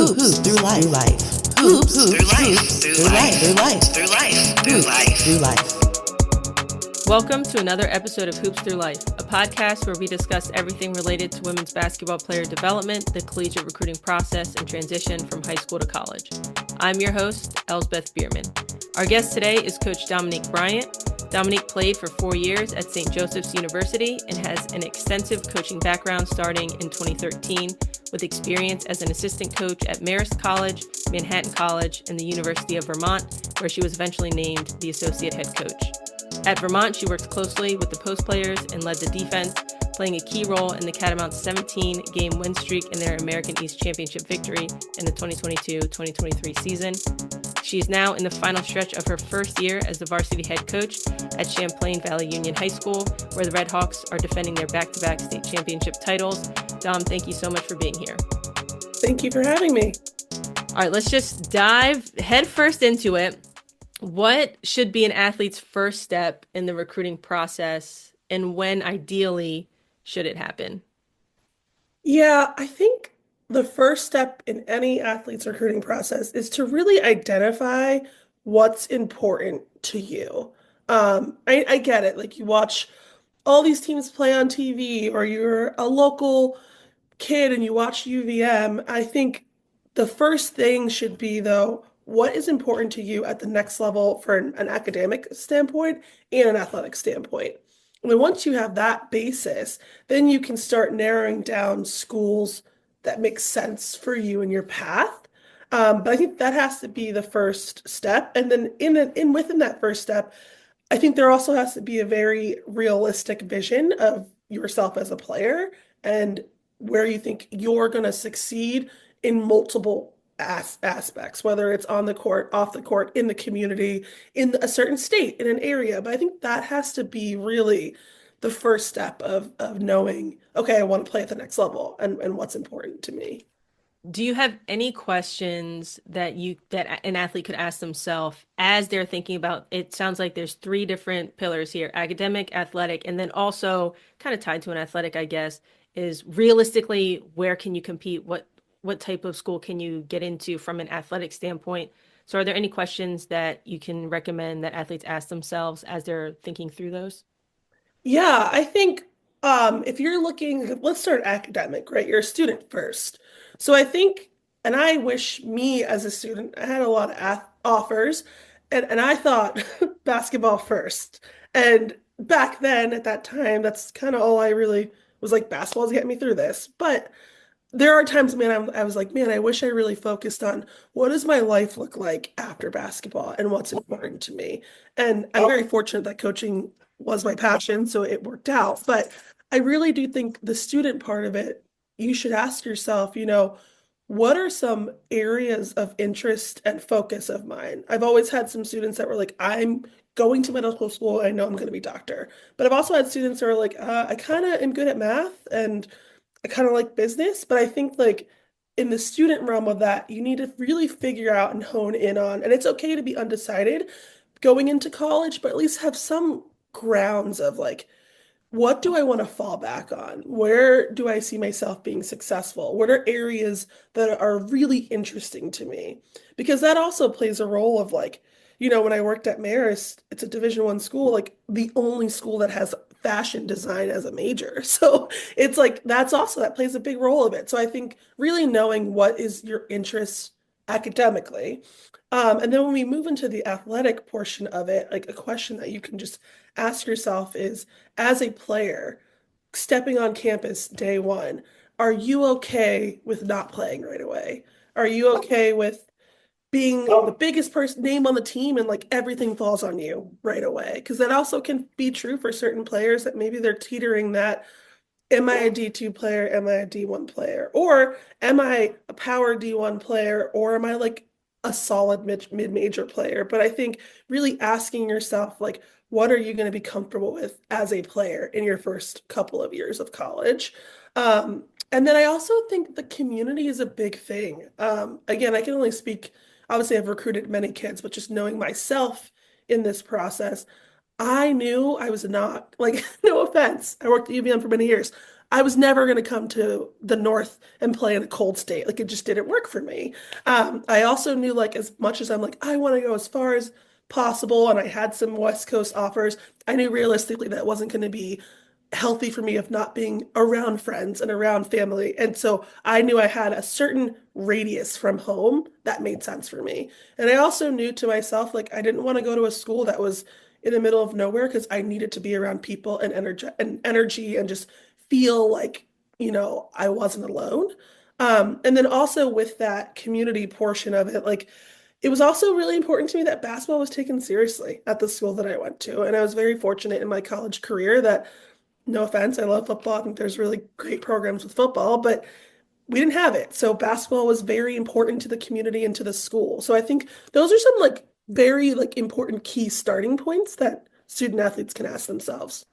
Hoops through life. Hoops through life. Welcome to another episode of Hoops Through Life, a podcast where we discuss everything related to women's basketball player development, the collegiate recruiting process, and transition from high school to college. I'm your host, Elsbeth Bierman. Our guest today is Coach Dominique Bryant. Dominique played for 4 years at St. Joseph's University and has an extensive coaching background starting in 2013 with experience as an assistant coach at Marist College, Manhattan College, and the University of Vermont, where she was eventually named the associate head coach. At Vermont, she worked closely with the post players and led the defense, playing a key role in the Catamounts' 17-game win streak in their American East Championship victory in the 2022-2023 season. She is now in the final stretch of her first year as the varsity head coach at Champlain Valley Union High School, where the Redhawks are defending their back-to-back state championship titles. Dom, thank you so much for being here. Thank you for having me. All right, let's just dive headfirst into it. What should be an athlete's first step in the recruiting process, and when ideally should it happen? Yeah, I think the first step in any athlete's recruiting process is to really identify what's important to you. I get it. Like, you watch all these teams play on TV, or you're a local kid and you watch UVM. I think the first thing should be, though, what is important to you at the next level for an academic standpoint and an athletic standpoint. And then once you have that basis, then you can start narrowing down schools that make sense for you and your path. But I think that has to be the first step. And then within that first step, I think there also has to be a very realistic vision of yourself as a player and where you think you're going to succeed in multiple aspects, whether it's on the court, off the court, in the community, in a certain state, in an area. But I think that has to be really the first step of knowing, okay, I want to play at the next level and what's important to me. Do you have any questions that an athlete could ask themselves as they're thinking about, it sounds like there's 3 different pillars here: academic, athletic, and then also kind of tied to an athletic, I guess, is realistically, where can you compete? What type of school can you get into from an athletic standpoint? So are there any questions that you can recommend that athletes ask themselves as they're thinking through those? Yeah, I think if you're looking, let's start academic, right? You're a student first. So I think, and I wish me as a student, I had a lot of offers, and I thought basketball first. And back then, at that time, that's kind of all I really was like, basketball's getting me through this. But there are times, man, I was like, man, I wish I really focused on what does my life look like after basketball and what's important to me. And I'm very fortunate that coaching was my passion, so it worked out. But I really do think the student part of it, you should ask yourself, what are some areas of interest and focus of mine? I've always had some students that were like, I'm going to medical school, I know I'm going to be a doctor. But I've also had students who are like, I kind of am good at math and I kind of like business. But I think, like, in the student realm of that, you need to really figure out and hone in on, and it's okay to be undecided going into college, but at least have some grounds of, like, what do I want to fall back on? Where do I see myself being successful? What are areas that are really interesting to me? Because that also plays a role of, like, when I worked at Marist, it's a Division I school, like the only school that has fashion design as a major. So it's like, that plays a big role of it. So I think really knowing what is your interest academically. And then when we move into the athletic portion of it, like, a question that you can just ask yourself is, as a player, stepping on campus day one, are you okay with not playing right away? Are you okay with being the biggest name on the team and, like, everything falls on you right away? Because that also can be true for certain players that maybe they're teetering that, am I a D2 player? Am I a D1 player? Or am I a power D1 player? Or am I like a solid mid-major player? But I think really asking yourself, like, what are you going to be comfortable with as a player in your first couple of years of college? And then I also think the community is a big thing. Again, I can only speak, obviously I've recruited many kids, but just knowing myself in this process, I knew I was not, like, no offense, I worked at UVM for many years. I was never going to come to the North and play in a cold state. Like it just didn't work for me. I also knew like as much as I'm like, I want to go as far as possible, and I had some West Coast offers, I knew realistically that wasn't going to be healthy for me of not being around friends and around family. And so I knew I had a certain radius from home that made sense for me. And I also knew to myself, like, I didn't want to go to a school that was in the middle of nowhere because I needed to be around people and energy and just feel like, I wasn't alone. And then also with that community portion of it, like, it was also really important to me that basketball was taken seriously at the school that I went to. And I was very fortunate in my college career that, no offense, I love football. I think there's really great programs with football, but we didn't have it. So basketball was very important to the community and to the school. So I think those are some like very like important key starting points that student athletes can ask themselves.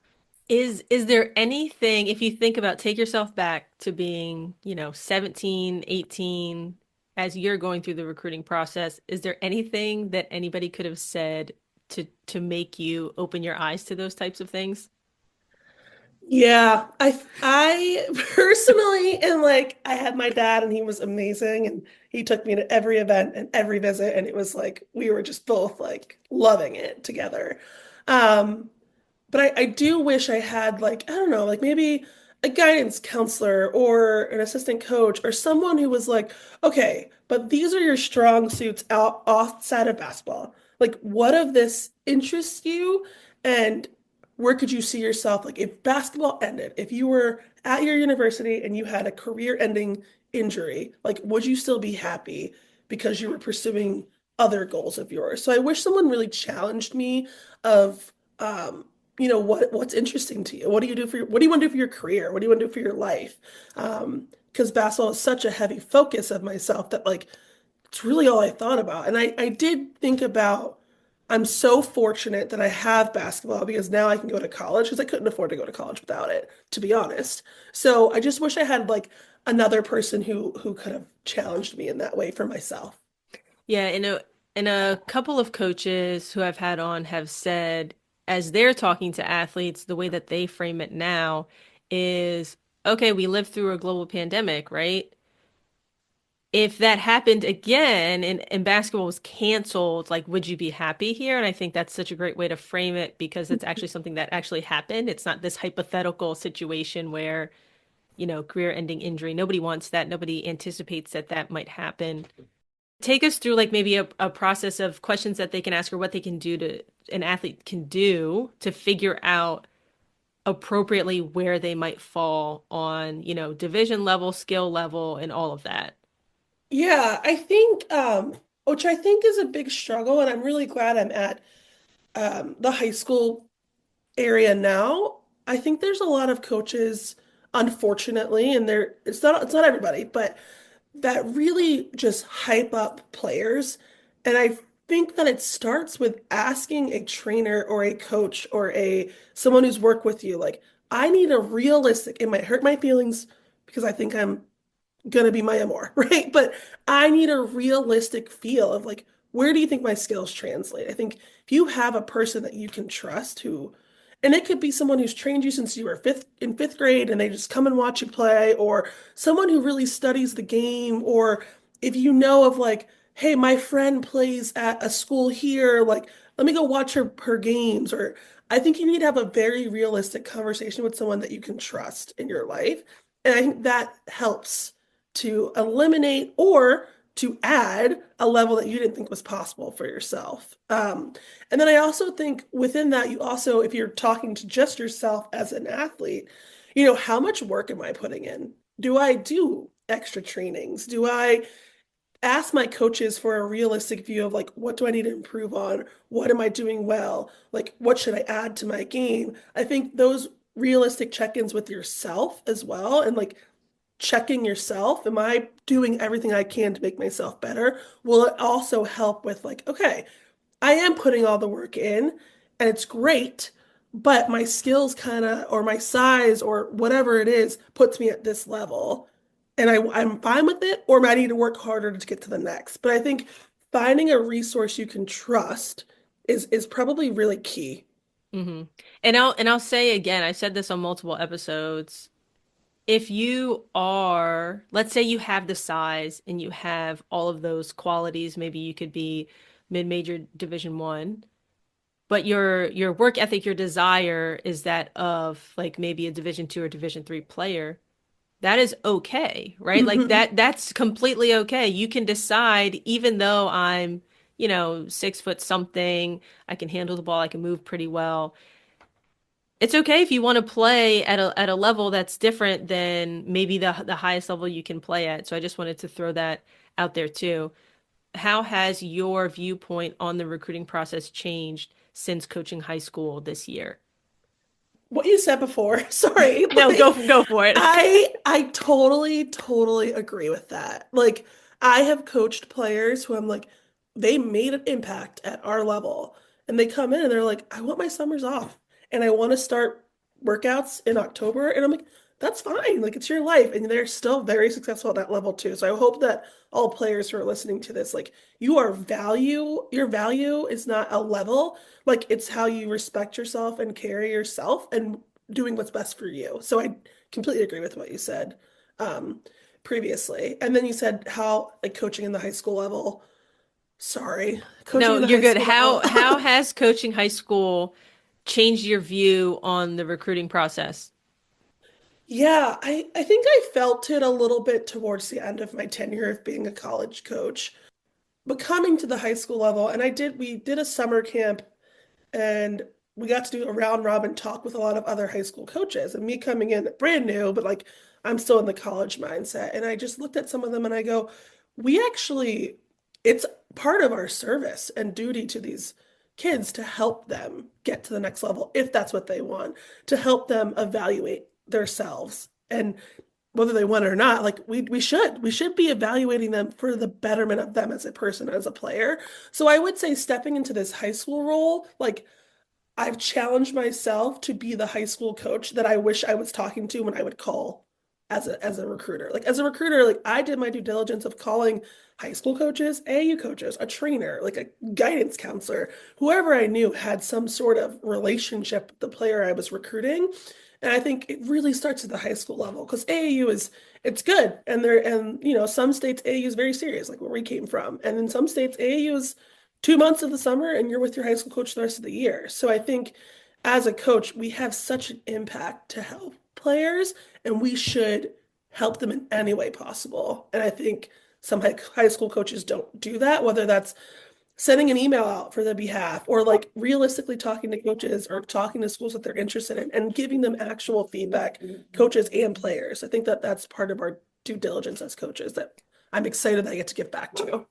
Is there anything, if you think about, take yourself back to being, 17, 18, as you're going through the recruiting process, is there anything that anybody could have said to make you open your eyes to those types of things? Yeah, I personally and like I had my dad and he was amazing and he took me to every event and every visit and it was like we were just both like loving it together. Um But I do wish I had like, I don't know, like maybe a guidance counselor or an assistant coach or someone who was like, okay, but these are your strong suits out outside of basketball. Like, what of this interests you? And where could you see yourself? Like, if basketball ended, if you were at your university and you had a career-ending injury, like, would you still be happy because you were pursuing other goals of yours? So I wish someone really challenged me of, what's interesting to you? What do you want to do for your career? What do you want to do for your life? Because basketball is such a heavy focus of myself that like it's really all I thought about. And I did think about I'm so fortunate that I have basketball because now I can go to college because I couldn't afford to go to college without it, to be honest. So I just wish I had like another person who could have challenged me in that way for myself. Yeah, and a couple of coaches who I've had on have said, as they're talking to athletes, the way that they frame it now is, okay, we lived through a global pandemic, right? If that happened again and basketball was canceled, like, would you be happy here? And I think that's such a great way to frame it because it's actually something that actually happened. It's not this hypothetical situation where, career-ending injury. Nobody wants that. Nobody anticipates that that might happen. Take us through like maybe a process of questions that they can ask or what they can do to an athlete can do to figure out appropriately where they might fall on, division level, skill level, and all of that. Yeah, I think which I think is a big struggle, and I'm really glad I'm at the high school area now. I think there's a lot of coaches, unfortunately, and it's not everybody, but that really just hype up players. And I think that it starts with asking a trainer or a coach or a someone who's worked with you, like, I need a realistic, it might hurt my feelings because I think I'm gonna be my MR, right? But I need a realistic feel of like, where do you think my skills translate? I think if you have a person that you can trust who, and it could be someone who's trained you since you were fifth grade and they just come and watch you play, or someone who really studies the game, or if you know of like, hey, my friend plays at a school here, like let me go watch her games, or I think you need to have a very realistic conversation with someone that you can trust in your life. And I think that helps to eliminate or to add a level that you didn't think was possible for yourself. And then I also think within that, you also, if you're talking to just yourself as an athlete, how much work am I putting in? Do I do extra trainings? Do I ask my coaches for a realistic view of like, what do I need to improve on? What am I doing well? Like, what should I add to my game? I think those realistic check-ins with yourself as well, and like checking yourself, am I doing everything I can to make myself better? Will it also help with like, okay, I am putting all the work in and it's great, but my skills kind of, or my size or whatever it is, puts me at this level and I'm fine with it, or I need to work harder to get to the next. But I think finding a resource you can trust is probably really key. Hmm. And I'll say again, I said this on multiple episodes. if you are, let's say you have the size and you have all of those qualities, maybe you could be mid-major Division 1, but your work ethic, your desire is that of like maybe a Division 2 or Division 3 player, that is okay, right? Like Mhm. that's completely okay. You can decide, even though I'm, 6 foot something, I can handle the ball, I can move pretty well. It's okay if you want to play at a level that's different than maybe the highest level you can play at. So I just wanted to throw that out there too. How has your viewpoint on the recruiting process changed since coaching high school this year? What you said before, sorry, No, like go for it. I totally agree with that. Like I have coached players who I'm like, they made an impact at our level, and they come in and they're like, I want my summers off and I want to start workouts in October. And I'm like, that's fine. Like it's your life. And they're still very successful at that level too. So I hope that all players who are listening to this, like your value is not a level, like it's how you respect yourself and carry yourself and doing what's best for you. So I completely agree with what you said um, previously. And then you said how like coaching in the high school level. Sorry, coaching No, in the you're high good. school How level. how has coaching high school changed your view on the recruiting process? Yeah, I think I felt it a little bit towards the end of my tenure of being a college coach. But coming to the high school level, and we did a summer camp and we got to do a round robin talk with a lot of other high school coaches and me coming in brand new, but like I'm still in the college mindset. And I just looked at some of them and I go, we actually, it's part of our service and duty to these kids to help them get to the next level if that's what they want, to help them evaluate themselves. And whether they want it or not, like we should be evaluating them for the betterment of them as a person, as a player. So I would say stepping into this high school role, like I've challenged myself to be the high school coach that I wish I was talking to when I would call as a recruiter. Like as a recruiter, like I did my due diligence of calling high school coaches, AAU coaches, a trainer, like a guidance counselor, whoever I knew had some sort of relationship with the player I was recruiting. And I think it really starts at the high school level because AAU is it's good and some states AAU is very serious, like where we came from. And in some states AAU is 2 months of the summer and you're with your high school coach the rest of the year. So I think as a coach, we have such an impact to help players and we should help them in any way possible. And I think some high school coaches don't do that, whether that's sending an email out for their behalf or like realistically talking to coaches or talking to schools that they're interested in and giving them actual feedback, coaches and players. I think that that's part of our due diligence as coaches that I'm excited that I get to give back to.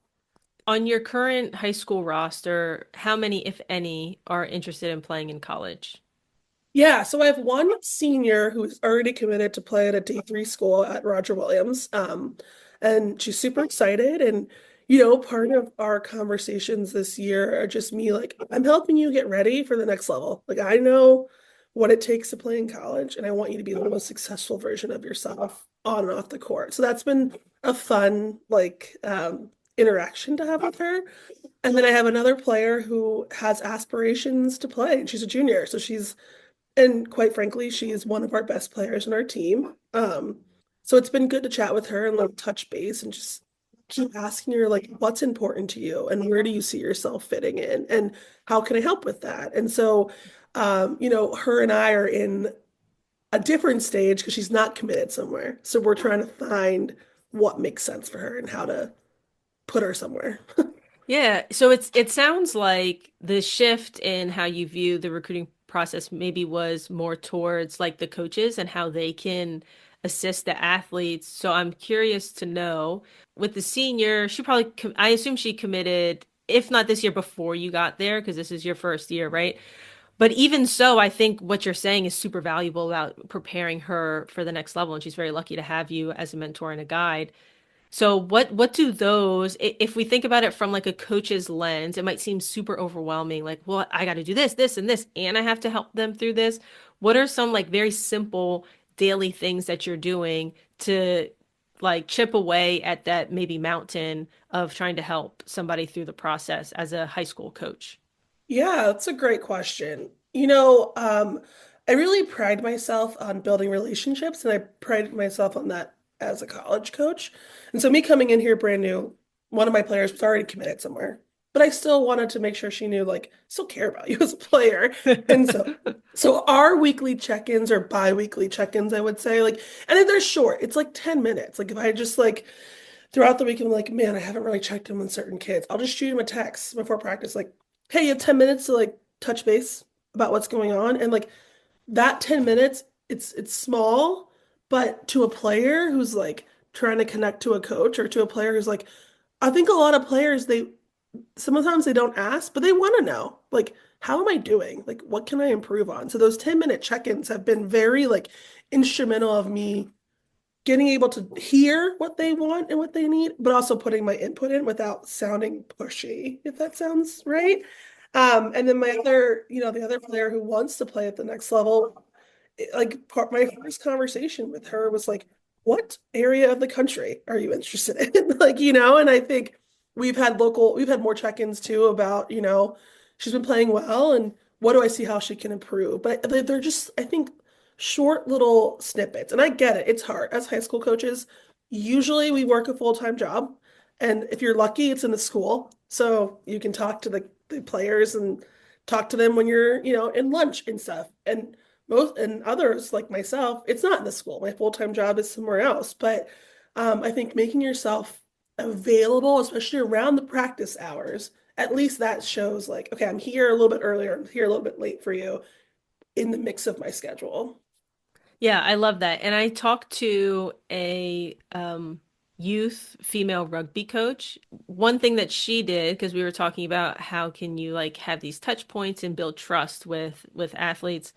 On your current high school roster, how many, if any, are interested in playing in college? Yeah, so I have one senior who's already committed to play at a D3 school at Roger Williams. And she's super excited. And, part of our conversations this year are just me like, I'm helping you get ready for the next level. Like, I know what it takes to play in college, and I want you to be the most successful version of yourself on and off the court. So that's been a fun, like, interaction to have with her. And then I have another player who has aspirations to play, and she's a junior. And quite frankly, she is one of our best players in our team. So it's been good to chat with her and like touch base and just keep asking her like what's important to you and where do you see yourself fitting in and how can I help with that? And so her and I are in a different stage because she's not committed somewhere. So we're trying to find what makes sense for her and how to put her somewhere. Yeah, so it sounds like the shift in how you view the recruiting process maybe was more towards like the coaches and how they can assist the athletes. So I'm curious to know with the senior, I assume she committed, if not this year, before you got there, because this is your first year, right? But even so, I think what you're saying is super valuable about preparing her for the next level, and she's very lucky to have you as a mentor and a guide. So what do those, if we think about it from like a coach's lens, it might seem super overwhelming. Like, well, I got to do this, this, and this, and I have to help them through this. What are some like very simple daily things that you're doing to like chip away at that maybe mountain of trying to help somebody through the process as a high school coach? Yeah, that's a great question. I really pride myself on building relationships, and I pride myself on that as a college coach. And so me coming in here brand new, one of my players was already committed somewhere, but I still wanted to make sure she knew, like, still care about you as a player. And so our weekly check-ins or bi-weekly check-ins, I would say, like, and then they're short. It's like 10 minutes. Like if I just like throughout the week, I'm like, man, I haven't really checked in with certain kids. I'll just shoot them a text before practice, like, hey, you have 10 minutes to like touch base about what's going on. And like that 10 minutes, it's small, but to a player who's like trying to connect to a coach or to a player who's like, I think a lot of players, they sometimes they don't ask, but they want to know, like, how am I doing? Like, what can I improve on? So those 10-minute check-ins have been very like instrumental of me getting able to hear what they want and what they need, but also putting my input in without sounding pushy, if that sounds right. And then my other, the other player who wants to play at the next level, my first conversation with her was like, what area of the country are you interested in? Like, and I think we've had more check-ins too about, she's been playing well and what do I see how she can improve? But they're just, I think, short little snippets. And I get it, it's hard. As high school coaches, usually we work a full-time job. And if you're lucky, it's in the school. So you can talk to the players and talk to them when you're, in lunch and stuff. And most and others like myself, it's not in the school. My full-time job is somewhere else. But I think making yourself available, especially around the practice hours, at least that shows like, okay, I'm here a little bit earlier, I'm here a little bit late for you in the mix of my schedule. Yeah, I love that. And I talked to a youth female rugby coach. One thing that she did, because we were talking about how can you like have these touch points and build trust with athletes.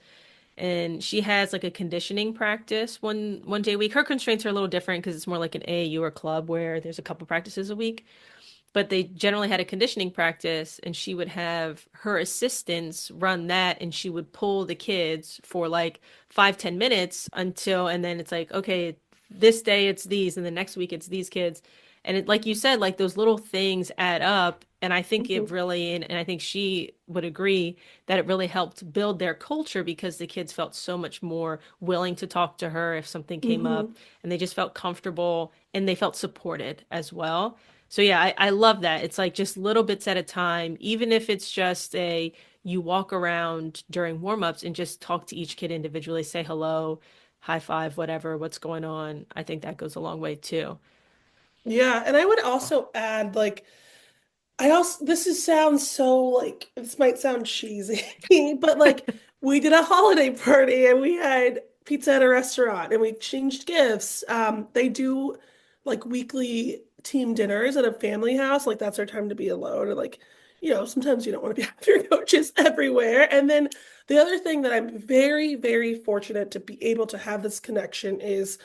And she has like a conditioning practice one day a week. Her constraints are a little different because it's more like an AAU or club where there's a couple practices a week, but they generally had a conditioning practice and she would have her assistants run that and she would pull the kids for like 5-10 minutes until, and then it's like, okay, this day it's these and the next week it's these kids. And it, like you said, like those little things add up. And I think it Mhm. really, and I think she would agree that it really helped build their culture because the kids felt so much more willing to talk to her if something came up Hmm. and they just felt comfortable and they felt supported as well. So yeah, I love that. It's like just little bits at a time, even if it's just a you walk around during warm-ups and just talk to each kid individually, say hello, high five, whatever, what's going on. I think that goes a long way too. Yeah, and I would also add like I also sounds so like this might sound cheesy, but like we did a holiday party and we had pizza at a restaurant and we exchanged gifts. They do like weekly team dinners at a family house. Like that's our time to be alone. And like, sometimes you don't want to be with your coaches everywhere. And then the other thing that I'm very, very fortunate to be able to have this connection is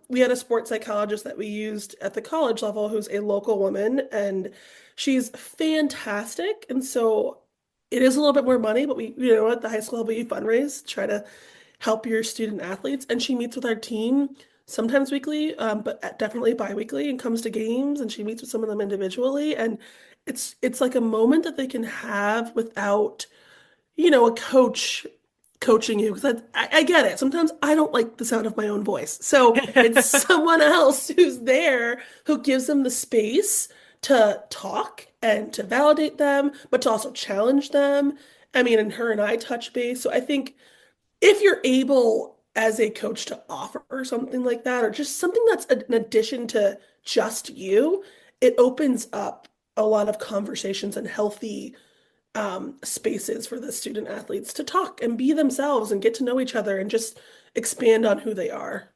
we had a sports psychologist that we used at the college level who's a local woman and she's fantastic. And so it is a little bit more money, but we, at the high school level, you fundraise, try to help your student athletes. And she meets with our team sometimes weekly, but definitely bi-weekly and comes to games and she meets with some of them individually. And it's like a moment that they can have without, a coach coaching you because I get it. Sometimes I don't like the sound of my own voice. So it's someone else who's there who gives them the space to talk and to validate them, but to also challenge them. I mean, and her and I touch base. So I think if you're able as a coach to offer something like that, or just something that's an addition to just you, it opens up a lot of conversations and healthy spaces for the student athletes to talk and be themselves and get to know each other and just expand on who they are.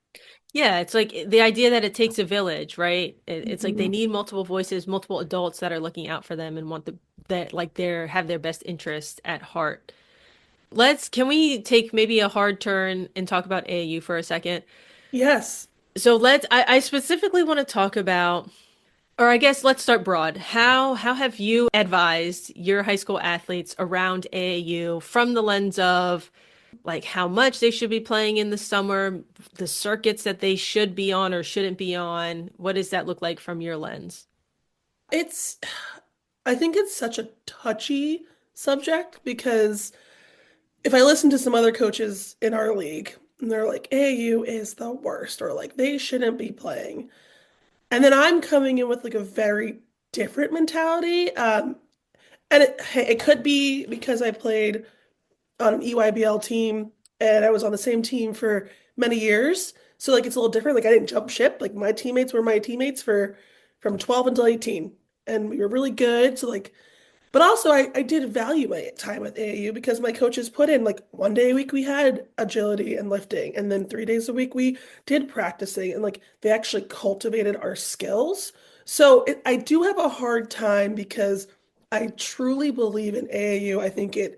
Yeah, it's like the idea that it takes a village, right? It's like they Mhm. need multiple voices, multiple adults that are looking out for them and want that like they're have their best interest at heart. Can we take maybe a hard turn and talk about AAU for a second? Yes. So I specifically want to talk about, or I guess let's start broad. How have you advised your high school athletes around AAU from the lens of like how much they should be playing in the summer, the circuits that they should be on or shouldn't be on? What does that look like from your lens? It's, I think it's such a touchy subject because if I listen to some other coaches in our league and they're like, AAU is the worst, or like they shouldn't be playing. And then I'm coming in with like a very different mentality. And hey, it could be because I played on an EYBL team and I was on the same team for many years. So like it's a little different. Like I didn't jump ship. Like my teammates were my teammates for from 12 until 18. And we were really good. So like, but also I did value my time with AAU because my coaches put in like 1 day a week we had agility and lifting, and then 3 days a week we did practicing, and like they actually cultivated our skills. So I do have a hard time because I truly believe in AAU. I think it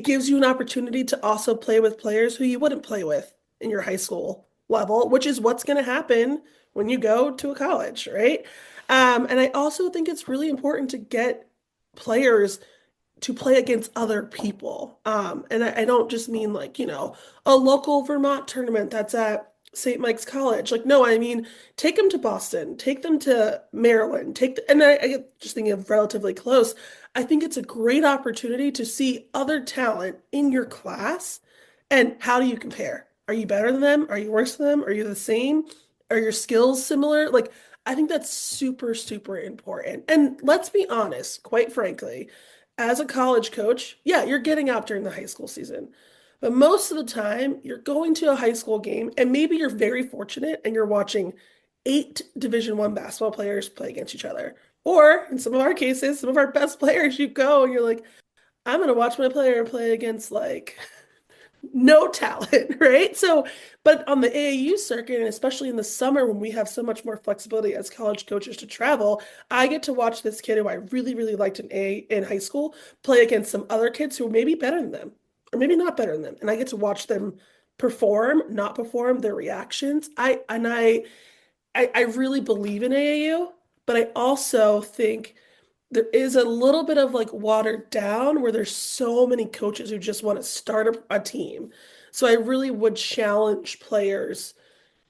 gives you an opportunity to also play with players who you wouldn't play with in your high school level, which is what's going to happen when you go to a college, right? And I also think it's really important to get players to play against other people. And I don't just mean like, a local Vermont tournament that's at St. Mike's College. Like, no, I mean, take them to Boston, take them to Maryland, and I just thinking of relatively close. I think it's a great opportunity to see other talent in your class. And how do you compare? Are you better than them? Are you worse than them? Are you the same? Are your skills similar? Like, I think that's super, super important. And let's be honest, quite frankly, as a college coach, yeah, you're getting out during the high school season. But most of the time, you're going to a high school game, and maybe you're very fortunate and you're watching 8 Division I basketball players play against each other. Or in some of our cases, some of our best players, you go and you're like, I'm going to watch my player play against like no talent, right? So, but on the AAU circuit, and especially in the summer when we have so much more flexibility as college coaches to travel, I get to watch this kid who I really, really liked in high school play against some other kids who are maybe better than them, or maybe not better than them. And I get to watch them perform, not perform, their reactions. I really believe in AAU, but I also think there is a little bit of like watered down where there's so many coaches who just want to start a team. So I really would challenge players.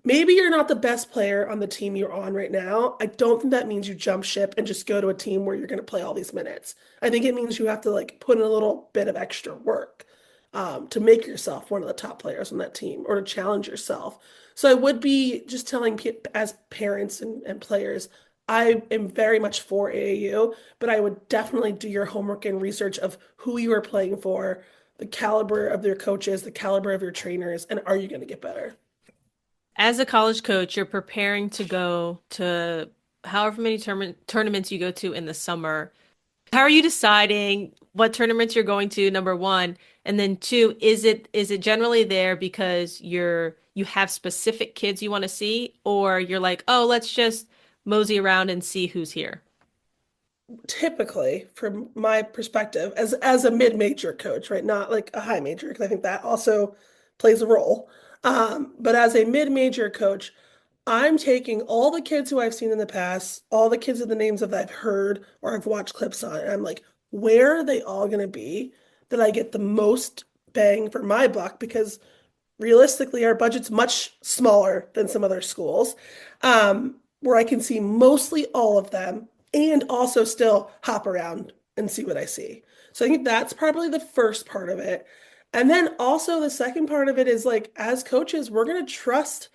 Maybe you're not the best player on the team you're on right now. I don't think that means you jump ship and just go to a team where you're going to play all these minutes. I think it means you have to like put in a little bit of extra work to make yourself one of the top players on that team or to challenge yourself. So I would be just telling as parents and players, I am very much for AAU, but I would definitely do your homework and research of who you are playing for, the caliber of your coaches, the caliber of your trainers, and are you going to get better? As a college coach, you're preparing to go to however many tournaments you go to in the summer. How are you deciding what tournaments you're going to, number one? And then two, is it generally there because you have specific kids you want to see, or you're like, oh, let's just mosey around and see who's here? Typically, from my perspective, as a mid-major coach, right? Not like a high major, because I think that also plays a role. But as a mid-major coach, I'm taking all the kids who I've seen in the past, all the kids with the names of that I've heard or I've watched clips on, and I'm like, where are they all going to be that I get the most bang for my buck? Because realistically, our budget's much smaller than some other schools, where I can see mostly all of them and also still hop around and see what I see. So I think that's probably the first part of it. And then also the second part of it is like, as coaches, we're going to trust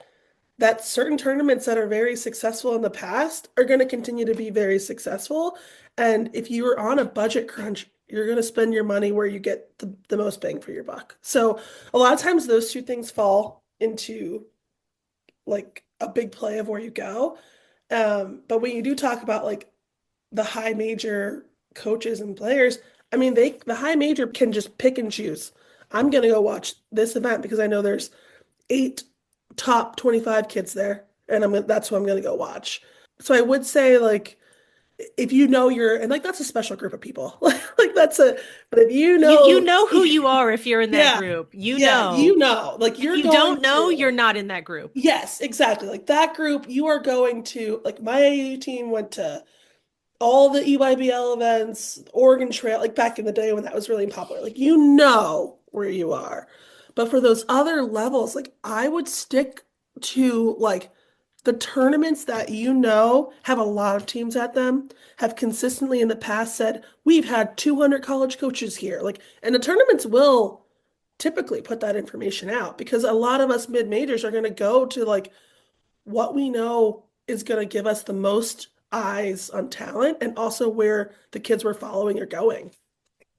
that certain tournaments that are very successful in the past are going to continue to be very successful. And if you are on a budget crunch, you're going to spend your money where you get the most bang for your buck. So a lot of times those two things fall into like a big play of where you go. But when you do talk about like the high major coaches and players, I mean, the high major can just pick and choose. I'm going to go watch this event because I know there's 8 top 25 kids there, and that's who I'm going to go watch. So I would say like if you know you're and like that's a special group of people. Like that's a but if you You know know who you are if you're in that yeah, group. You yeah, know. like If you're you going don't know, to you're not in that group. yes, exactly. Like that group, you are going to like my AU team went to all the EYBL events, Oregon Trail, like back in the day when that was really popular. Like you know where you are. But for those other levels, like I would stick to like the tournaments that you know have a lot of teams at them, have consistently in the past said, we've had 200 college coaches here. Like, and the tournaments will typically put that information out because a lot of us mid-majors are going to go to like what we know is going to give us the most eyes on talent and also where the kids we're following are going.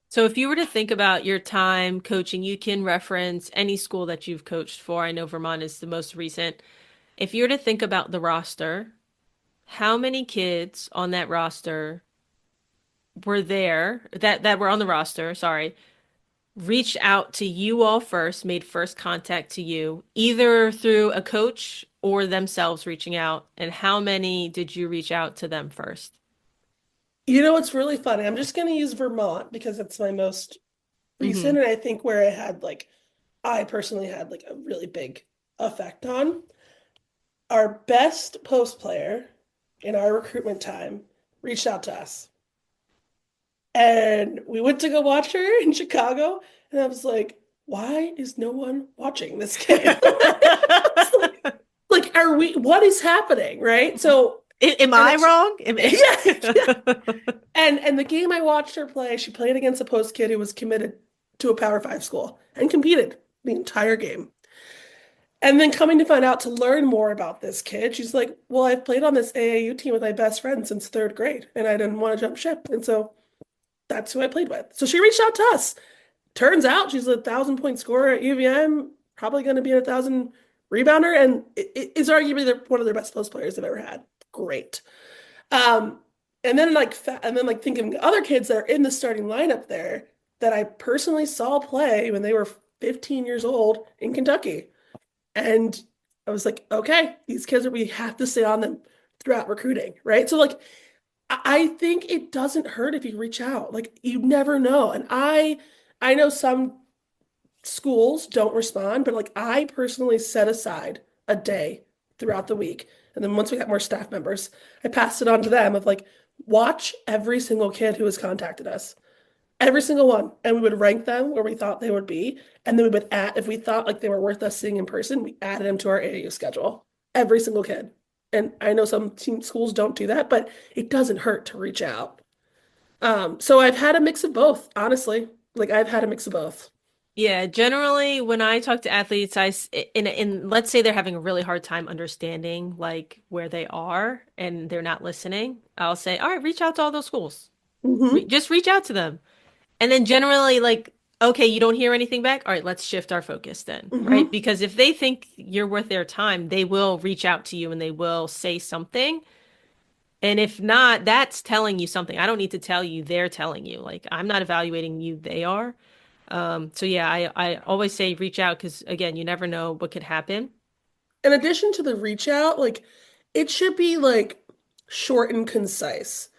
So if you were to think about your time coaching, you can reference any school that you've coached for. I know Vermont is the most recent. If you were to think about the roster, how many kids on that roster were there that were on the roster, sorry, reached out to you all first, made first contact to you, either through a coach or themselves reaching out, and how many did you reach out to them first? You know, it's really funny. I'm just going to use Vermont because it's my most Hmm. recent, and I think where I personally had like a really big effect on. Our best post player in our recruitment time reached out to us. And we went to go watch her in Chicago, and I was like, why is no one watching this game? It's like, are we, what is happening? Right. So, Am and I it's, wrong? yeah, yeah. And the game I watched her play, she played against a post kid who was committed to a Power Five school and competed the entire game. And then coming to find out to learn more about this kid, she's like, well, I've played on this AAU team with my best friend since third grade, and I didn't want to jump ship. And so that's who I played with. So she reached out to us. Turns out she's a 1,000 point scorer at UVM, probably going to be a 1,000 rebounder, and is arguably one of their best post players they've ever had. Great. Um, and then thinking of other kids that are in the starting lineup there that I personally saw play when they were 15 years old in Kentucky. And I was like, okay, these kids we have to stay on them throughout recruiting, right? So like I think it doesn't hurt if you reach out. Like you never know. And I know some schools don't respond, but like I personally set aside a day throughout the week. And then once we got more staff members, I passed it on to them of like, watch every single kid who has contacted us. Every single one. And we would rank them where we thought they would be. And then we would add, if we thought like they were worth us seeing in person, we added them to our AAU schedule. Every single kid. And I know some team schools don't do that, but it doesn't hurt to reach out. So I've had a mix of both, honestly. Like I've had a mix of both. Yeah, generally when I talk to athletes, in let's say they're having a really hard time understanding like where they are and they're not listening, I'll say, "All right, reach out to all those schools. Hmm. Just reach out to them." And then generally like, "Okay, you don't hear anything back? All right, let's shift our focus then." Right? Hmm. Because if they think you're worth their time, they will reach out to you and they will say something. And if not, that's telling you something. I don't need to tell you, they're telling you. Like I'm not evaluating you, they are. So yeah, I always say reach out because again, you never know what could happen. In addition to the reach out, like it should be like short and concise.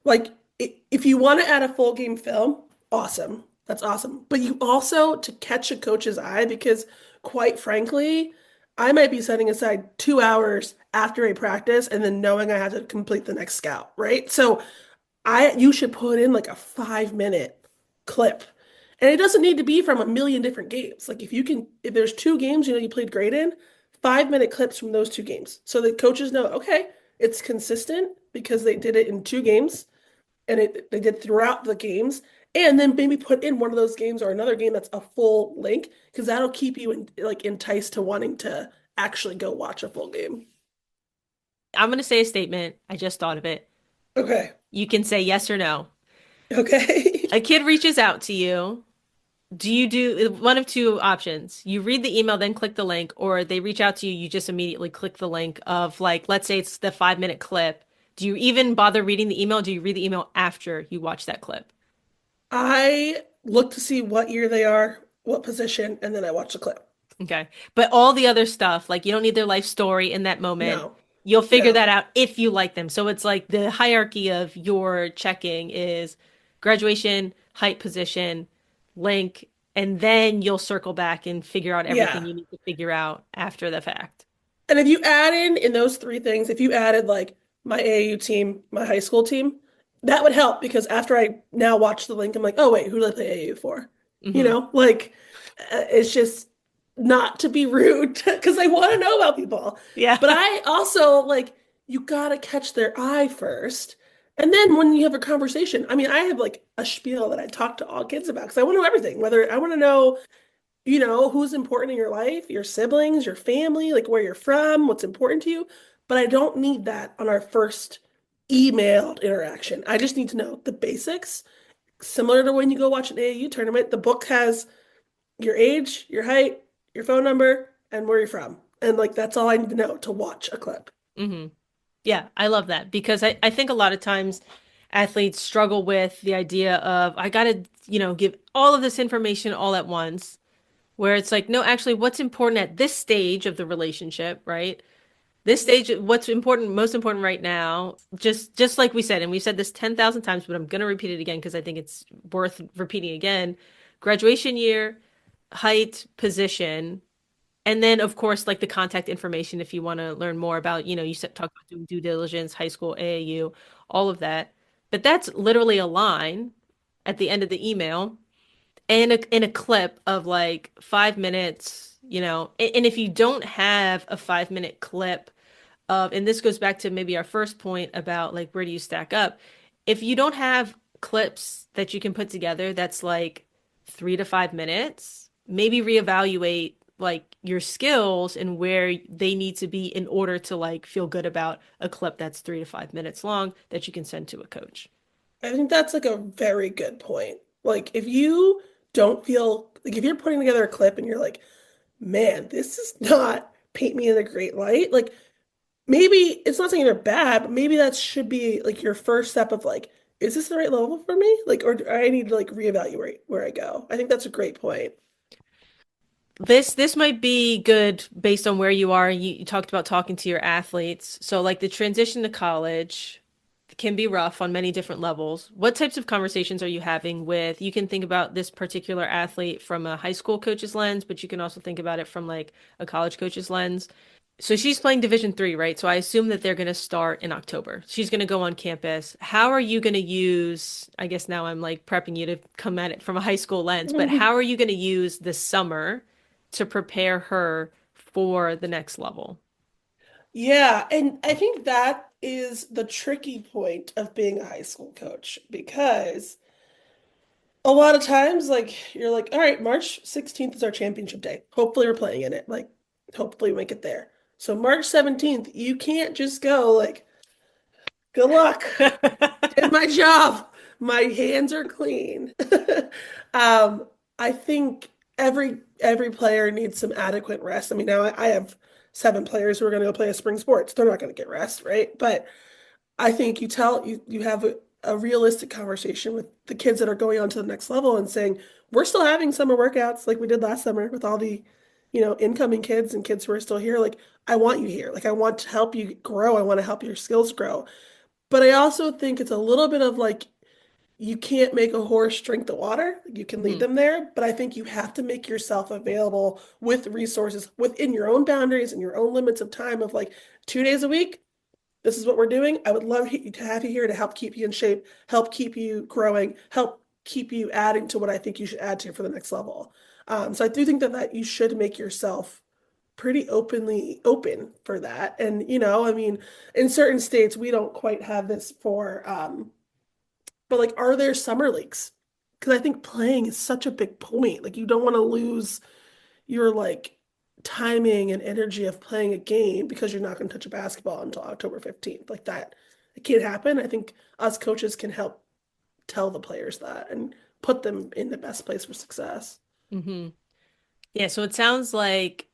Like if you want to add a full game film, awesome. That's awesome. But you also to catch a coach's eye because quite frankly, I might be setting aside 2 hours after a practice and then knowing I have to complete the next scout, right? So you should put in like a 5 minute clip. And it doesn't need to be from a million different games. Like if there's two games you played great in, 5 minute clips from those two games. So the coaches know, okay, it's consistent because they did it in two games and they did throughout the games. And then maybe put in one of those games or another game that's a full link because that'll keep you enticed to wanting to actually go watch a full game. I'm gonna say a statement. I just thought of it. Okay. You can say yes or no. Okay. A kid reaches out to you. Do you do one of two options? You read the email, then click the link, or they reach out to you, you just immediately click the link of like, let's say it's the 5 minute clip. Do you even bother reading the email? Do you read the email after you watch that clip? I look to see what year they are, what position, and then I watch the clip. Okay. But all the other stuff, like you don't need their life story in that moment. No, You'll figure no. that out if you like them. So it's like the hierarchy of your checking is graduation, height, position, link, and then you'll circle back and figure out everything Yeah. you need to figure out after the fact. And if you add in those three things, if you added like my AAU team, my high school team, that would help because after I now watch the link, I'm like, oh wait, who did I play AAU for? Hmm. Like it's just not to be rude because I want to know about people. Yeah. But I also like you gotta catch their eye first. And then when you have a conversation, I mean, I have like a spiel that I talk to all kids about because I want to know everything, whether I want to know who's important in your life, your siblings, your family, like where you're from, what's important to you. But I don't need that on our first emailed interaction. I just need to know the basics. Similar to when you go watch an AAU tournament, the book has your age, your height, your phone number, and where you're from. And like that's all I need to know to watch a clip. Hmm. Yeah, I love that because I think a lot of times athletes struggle with the idea of I gotta, give all of this information all at once, where it's like, no, actually, what's important at this stage of the relationship, right? This stage, what's important, most important right now, just like we said, and we've said this 10,000 times, but I'm gonna repeat it again because I think it's worth repeating again. Graduation year, height, position, and then, of course, like the contact information if you want to learn more about, you said talk about doing due diligence, high school, AAU, all of that. But that's literally a line at the end of the email and in a clip of like 5 minutes, and if you don't have a 5 minute clip of, and this goes back to maybe our first point about like where do you stack up? If you don't have clips that you can put together that's like 3 to 5 minutes, maybe reevaluate like your skills and where they need to be in order to like feel good about a clip that's 3 to 5 minutes long that you can send to a coach. I think that's like a very good point. Like if you don't feel like if you're putting together a clip and you're like, man, this is not paint me in a great light, like maybe it's not saying they're bad, but maybe that should be like your first step of like, is this the right level for me? Like, or do I need to like reevaluate where I go? I think that's a great point. This might be good based on where you are. You talked about talking to your athletes. So like the transition to college can be rough on many different levels. What types of conversations are you having with, you can think about this particular athlete from a high school coach's lens, but you can also think about it from like a college coach's lens. So she's playing Division 3, right? So I assume that they're going to start in October. She's going to go on campus. How are you going to use, I guess now I'm like prepping you to come at it from a high school lens, but how are you going to use the summer to prepare her for the next level? Yeah, and I think that is the tricky point of being a high school coach because a lot of times, like, you're like, all right, March 16th is our championship day. Hopefully, we're playing in it. Like, hopefully, we make it there. So, March 17th, you can't just go, like, good luck. Did my job. My hands are clean. Um, I think every player needs some adequate rest. I mean, now I have 7 players who are going to go play a spring sports. They're not going to get rest, right? But I think you have a realistic conversation with the kids that are going on to the next level and saying, we're still having summer workouts like we did last summer with all the, incoming kids and kids who are still here. Like, I want you here. Like, I want to help you grow. I want to help your skills grow. But I also think it's a little bit of like, you can't make a horse drink the water. You can lead Mhm. them there, but I think you have to make yourself available with resources within your own boundaries and your own limits of time of like 2 days a week. This is what we're doing. I would love to have you here to help keep you in shape, help keep you growing, help keep you adding to what I think you should add to for the next level. So I do think that you should make yourself pretty openly open for that. And, I mean, in certain states, we don't quite have this but like, are there summer leagues? Because I think playing is such a big point. Like, you don't want to lose your like timing and energy of playing a game because you're not going to touch a basketball until October 15th. Like that, it can't happen. I think us coaches can help tell the players that and put them in the best place for success. Mhm. Yeah, so it sounds like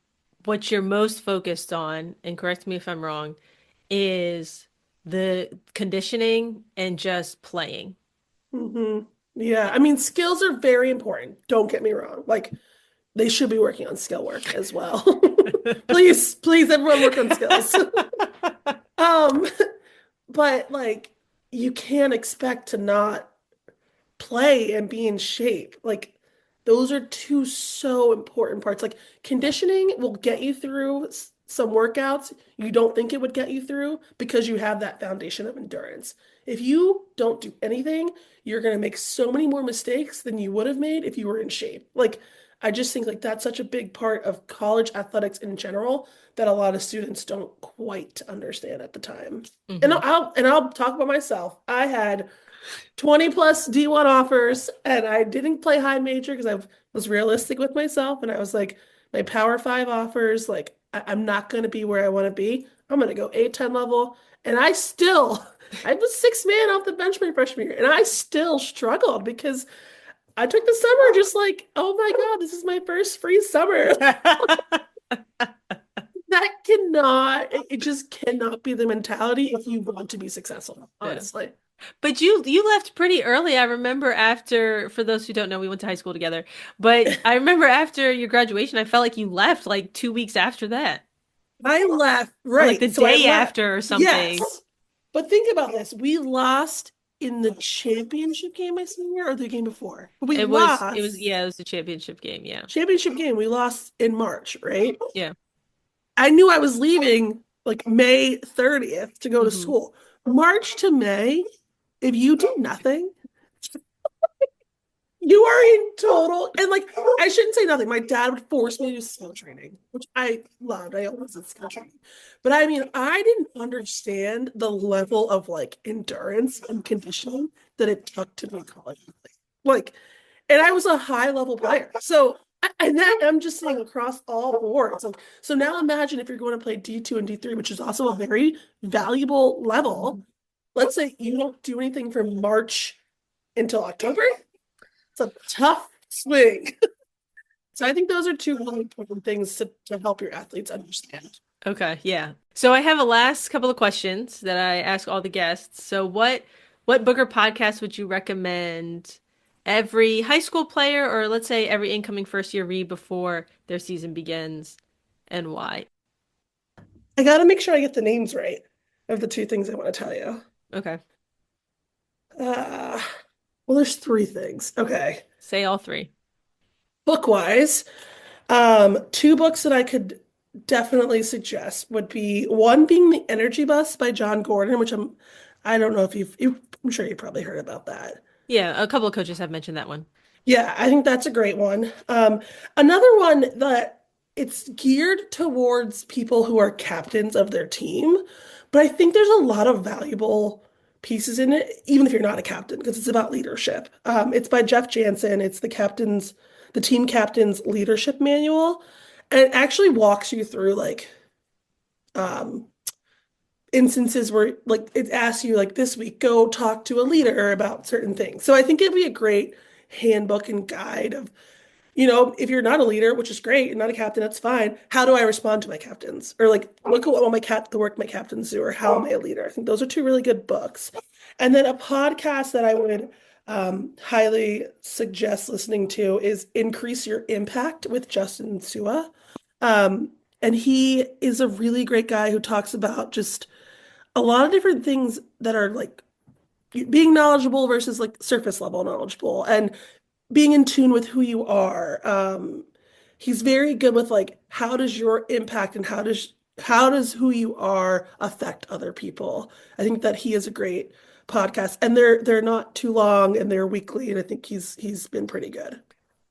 what you're most focused on, and correct me if I'm wrong, is the conditioning and just playing. Hmm. Yeah, I mean, skills are very important. Don't get me wrong. Like, they should be working on skill work as well. Please, please, everyone work on skills. Um, but like, you can't expect to not play and be in shape. Like those are two so important parts. Like conditioning will get you through some workouts you don't think it would get you through because you have that foundation of endurance. If you don't do anything, you're going to make so many more mistakes than you would have made if you were in shape. Like I just think like that's such a big part of college athletics in general that a lot of students don't quite understand at the time. And Hmm. I'll talk about myself. I had 20 plus D1 offers and I didn't play high major because I was realistic with myself and I was like my Power 5 offers like I'm not going to be where I want to be. I'm going to go 8-10 level and I was sixth man off the bench my freshman year and I still struggled because I took the summer just like, oh my God, this is my first free summer. That it just cannot be the mentality if you want to be successful, Yeah. honestly. But you left pretty early. I remember after, for those who don't know, we went to high school together. But I remember after your graduation, I felt like you left like 2 weeks after that, I left, or like the right. So I day left. after or Yes. something. But think about this. We lost in the championship game my senior year or the game before. But we lost Yeah, it was the championship game. Yeah. championship game. We lost in March, right? Yeah. I knew I was leaving like May 30th to go to Hmm. school. March to May, if you do nothing, you are in total, and like I shouldn't say nothing. My dad would force me to do skill training, which I loved. I always did skill training. But I mean, I didn't understand the level of like endurance and conditioning that it took to be a college athlete. Like, and I was a high level player. So and that I'm just saying across all boards. Like, so now imagine if you're going to play D2 and D3, which is also a very valuable level. Let's say you don't do anything from March until October. It's a tough swing. So I think those are two really important things to help your athletes understand. Okay, yeah. So I have a last couple of questions that I ask all the guests. So what book or podcast would you recommend every high school player or let's say every incoming first year read before their season begins and why? I got to make sure I get the names right of the two things I want to tell you. Okay. Uh, well, there's three things. Okay. Say all three. Book wise, two books that I could definitely suggest would be one being The Energy Bus by John Gordon, I don't know if I'm sure you've probably heard about that. Yeah, a couple of coaches have mentioned that one. Yeah, I think that's a great one. Another one that it's geared towards people who are captains of their team, but I think there's a lot of valuable pieces in it, even if you're not a captain, because it's about leadership. It's by Jeff Jansen. It's the team captain's leadership manual, and it actually walks you through like um, instances where like it asks you like this week go talk to a leader about certain things. So I think it'd be a great handbook and guide of, if you're not a leader, which is great, and not a captain, that's fine. How do I respond to my captains? Or like look at what the work my captains do, or how am I a leader? I think those are two really good books. And then a podcast that I would highly suggest listening to is Increase Your Impact with Justin Sua. And he is a really great guy who talks about just a lot of different things that are like being knowledgeable versus like surface level knowledgeable and being in tune with who you are. He's very good with like how does your impact and how does who you are affect other people. I think that he is a great podcast and they're not too long and they're weekly and I think he's been pretty good.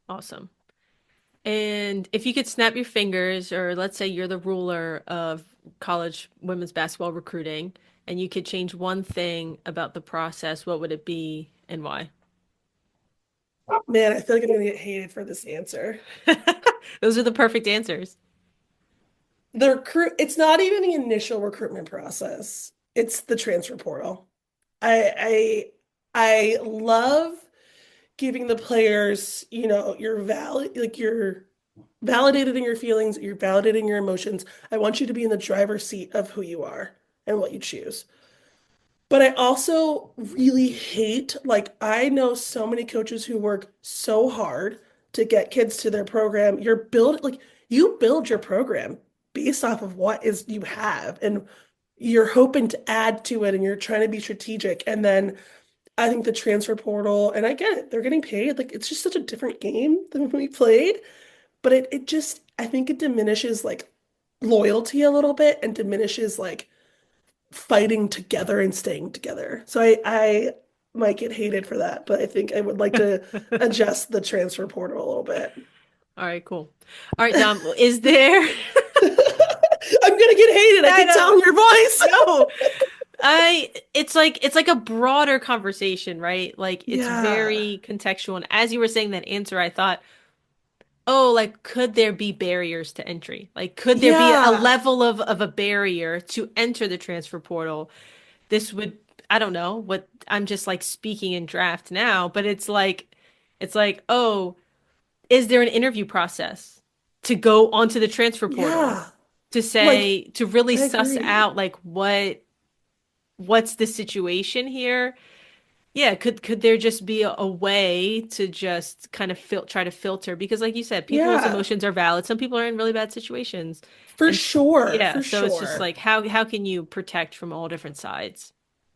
Awesome. And if you could snap your fingers, or let's say you're the ruler of college women's basketball recruiting, and you could change one thing about the process, what would it be and why? Man, I feel like I'm gonna get hated for this answer. Those are the perfect answers. It's not even the initial recruitment process. It's the transfer portal. I love giving the players, you're validated in your feelings, you're validating your emotions. I want you to be in the driver's seat of who you are and what you choose. But I also really hate, like, I know so many coaches who work so hard to get kids to their program. You build your program based off of what is you have, and you're hoping to add to it, and you're trying to be strategic. And then I think the transfer portal, and I get it, they're getting paid. Like, it's just such a different game than when we played. But I think it diminishes like loyalty a little bit and diminishes like fighting together and staying together. So I might get hated for that, but I think I would like to adjust the transfer portal a little bit. All right, cool. All right, Dom, is there? I'm gonna get hated. I I can tell know. in your voice. No, it's like a broader conversation, right? Like it's Yeah. very contextual. And as you were saying that answer, I thought, oh, like could there be barriers to entry? Like could there be a Yeah. level of a barrier to enter the transfer portal? This would, I don't know what I'm just like speaking in draft now, but it's like, oh, is there an interview process to go onto the transfer portal Yeah. to Like, say to really I suss agree. out like what's the situation here? Yeah, could there just be a way to just kind of try to filter? Because like you said, people's Yeah. emotions are valid. Some people are in really bad situations. For And sure. yeah, For so it's just sure. like how can you protect from all different sides?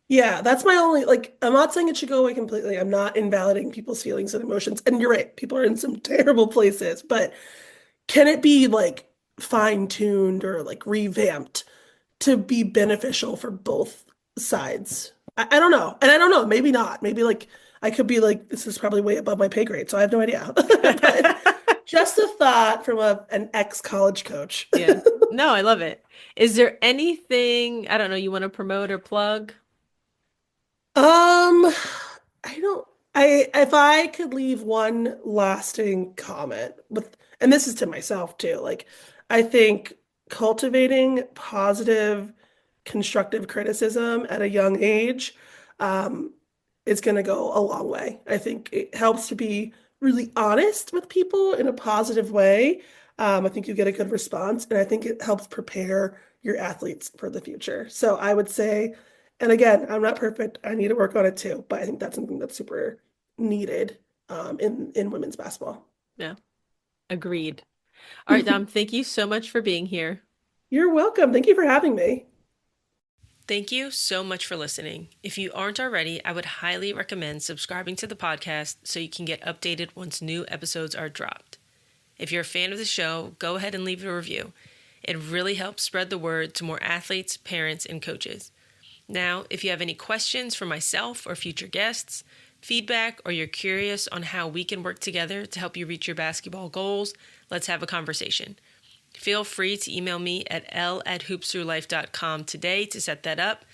Yeah, that's my only, like, I'm not saying it should go away completely. I'm not invalidating people's feelings and emotions. And you're right, people are in some terrible places, but can it be like fine-tuned or like revamped to be beneficial for both sides? I don't know. And I don't know, maybe not. Maybe like I could be like, this is probably way above my pay grade, so I have no idea. But just a thought from an ex-college coach. Yeah. No, I love it. Is there anything, I don't know, you want to promote or plug? I don't if I could leave one lasting comment with, and this is to myself too, like I think cultivating positive, constructive criticism at a young age, um, is going to go a long way. I think it helps to be really honest with people in a positive way. I think you get a good response, and I think it helps prepare your athletes for the future. So I would say, and again, I'm not perfect. I need to work on it too, but I think that's something that's super needed in women's basketball. Yeah, agreed. All right, Dom, thank you so much for being here. You're welcome. Thank you for having me. Thank you so much for listening. If you aren't already, I would highly recommend subscribing to the podcast so you can get updated once new episodes are dropped. If you're a fan of the show, go ahead and leave a review. It really helps spread the word to more athletes, parents, and coaches. Now, if you have any questions for myself or future guests, feedback, or you're curious on how we can work together to help you reach your basketball goals, let's have a conversation. Feel free to email me at l@hoopsthroughlife.com today to set that up.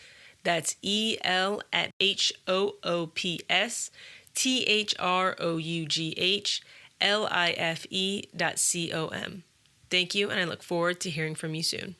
That's EL@HOOPSTHROUGHLIFE.com. Thank you, and I look forward to hearing from you soon.